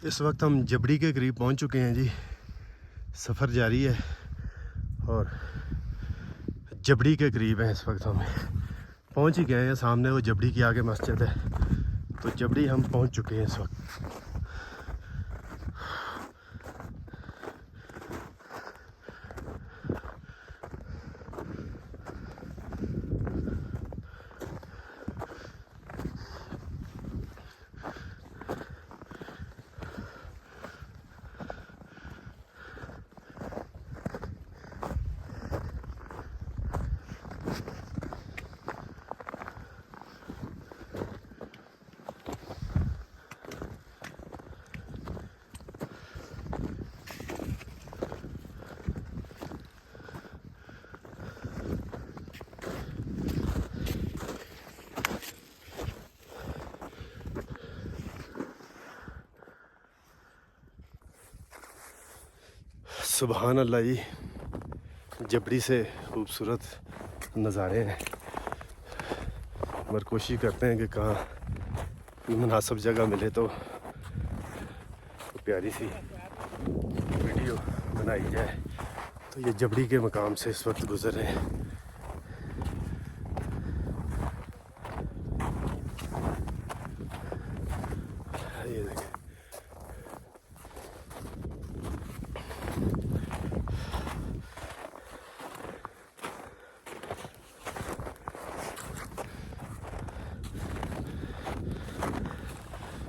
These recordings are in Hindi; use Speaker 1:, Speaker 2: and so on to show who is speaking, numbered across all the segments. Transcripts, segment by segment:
Speaker 1: इस वक्त हम जबड़ी के करीब पहुंच चुके हैं जी। सफ़र जारी है और जबड़ी के करीब हैं इस वक्त हम पहुंच ही गए हैं। सामने वो जबड़ी की आगे मस्जिद है, तो जबड़ी हम पहुंच चुके हैं इस वक्त। सुबहान अल्लाह जी, जबड़ी से खूबसूरत नज़ारे हैं। मगर कोशिश करते हैं कि कहाँ मुनासिब जगह मिले तो प्यारी सी वीडियो बनाई जाए। तो ये जबड़ी के मकाम से इस वक्त गुज़र रहे हैं। ये देखें,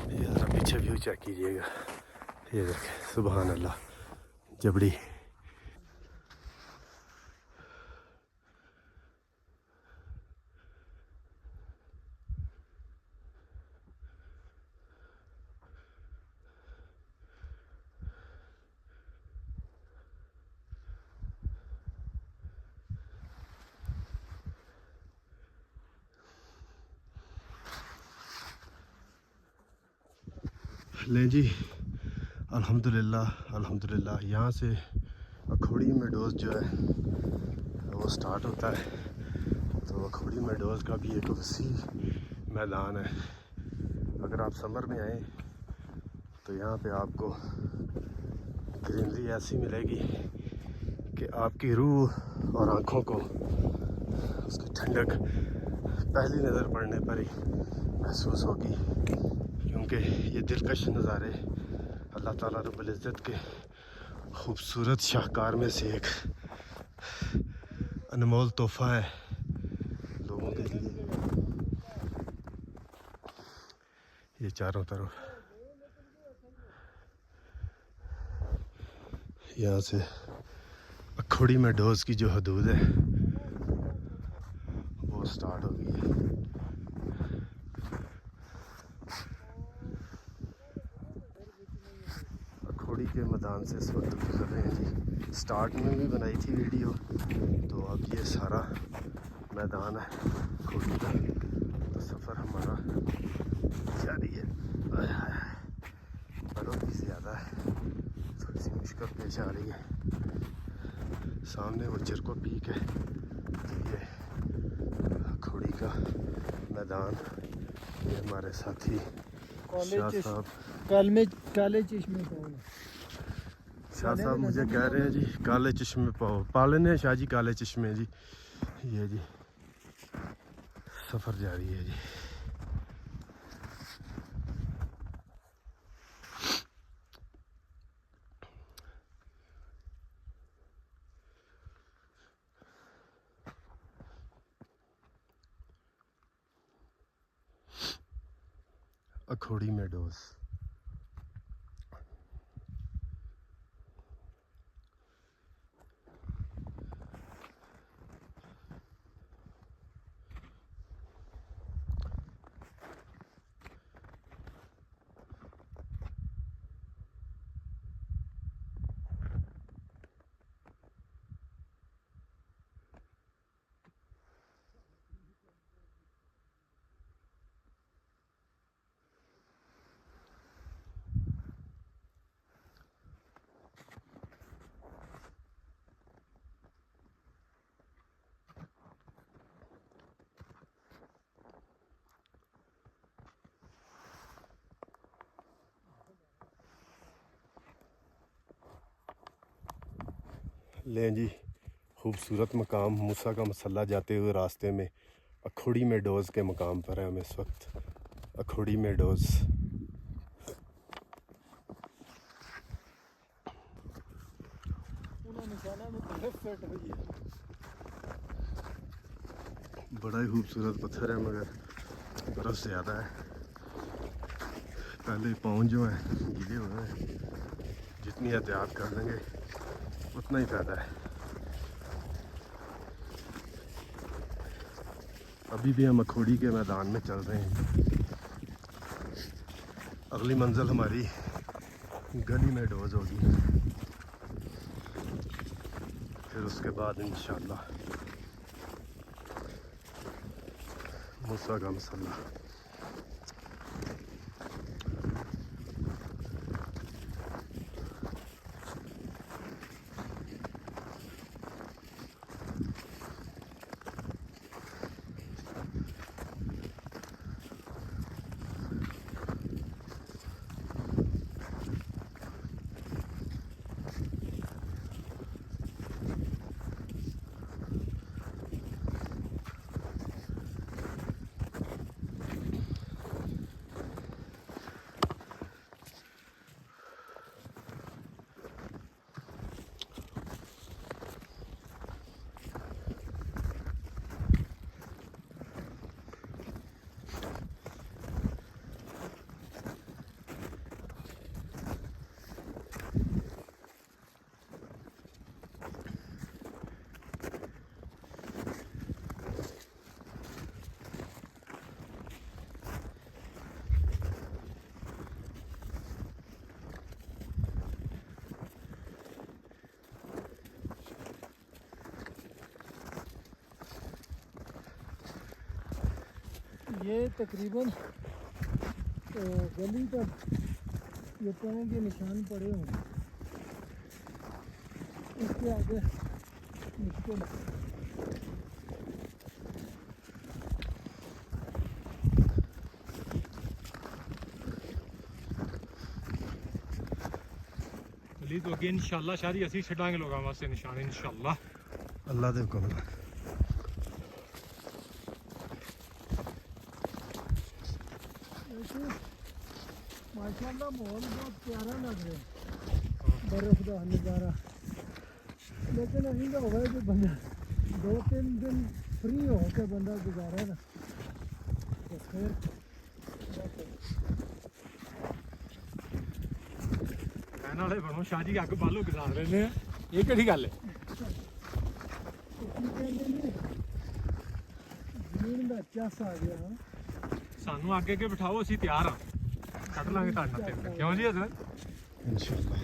Speaker 1: ये ज़रा पीछे व्यू चेक कीजिएगा। ये देखें, सुबहान अल्लाह, जबड़ी। लें जी, अल्हम्दुलिल्लाह अल्हम्दुलिल्लाह। यहाँ से अखोड़ी मेडोज़ जो है वो स्टार्ट होता है। तो अखोड़ी मेडोज़ का भी एक वसी मैदान है। अगर आप समर में आए तो यहाँ पे आपको ग्रीनरी ऐसी मिलेगी कि आपकी रूह और आँखों को उसकी ठंडक पहली नज़र पड़ने पर ही महसूस होगी। क्योंकि ये दिलकश नज़ारे अल्लाह ताला रब्बुल इज़्ज़त के खूबसूरत शाहकार में से एक अनमोल तोहफ़ा है लोगों के लिए। ये चारों तरफ यहाँ से अखोड़ी मेडोज़ की जो हदूद है वो स्टार्ट हो गई है। अखोड़ी के मैदान से इस वक्त गुजर रहे हैं जी। स्टार्ट में भी बनाई थी वीडियो, तो अब ये सारा मैदान है अखोड़ी का। तो सफ़र हमारा जारी है। बहुत ही ज़्यादा है, थोड़ी सी मुश्किल पेश आ रही है। सामने वो चिरको पीक है, ये अखोड़ी का मैदान। ये हमारे साथी शाह साहब,
Speaker 2: काले चश्मे
Speaker 1: शाह साहब मुझे कह रहे हैं जी काले चश्मे पालने हैं शाह जी, काले चश्मे जी। ये जी सफ़र जारी है जी। अखोड़ी मेडोज़। लें जी, खूबसूरत मकाम मूसा का मसल्ला जाते हुए रास्ते में अखोड़ी में डोज़ के मकाम पर है हम इस वक्त। अखोड़ी में डोज़ बड़ा ही खूबसूरत पत्थर है मगर बर्फ़ ज़्यादा है। पहले पाँव जो हैं गीले हुए हैं, जितनी एहतियात कर लेंगे उतना ही फ़ायदा है। अभी भी हम अखोड़ी के मैदान में चल रहे हैं। अगली मंजिल हमारी गली में डोज़ होगी, फिर उसके बाद इंशाअल्लाह मूसा का मसल्ला।
Speaker 2: ये तकरीबन गली तक ये पाँव के निशान पड़े होंगे, इसके आगे मुश्किल है।
Speaker 3: चलिए तो अगे इंशाल्लाह शारी असी छड़ांगे लोगों वास्ते निशान इंशाल्लाह।
Speaker 1: अल्लाह दे हुक्म नाल।
Speaker 2: वैसे माशाल्लाह माहौल बहुत प्यारा लग रहा है, बर्फ का नज़ारा। लेकिन अभी तो होगा कि बंदा 2-3 दिन फ्री हो के बंदा गुजारा ना तो फिर
Speaker 3: कहने वाले बनो शाह जी अग बालो गुजार लेने ये केड़ी गल है।
Speaker 2: जमीन का चस आ गया।
Speaker 3: सानू आगे के बिठाओ असी तैयार हाँ कट लांगे तुहाडे नाल। क्यों जी हज़रत?
Speaker 1: इंशाअल्लाह।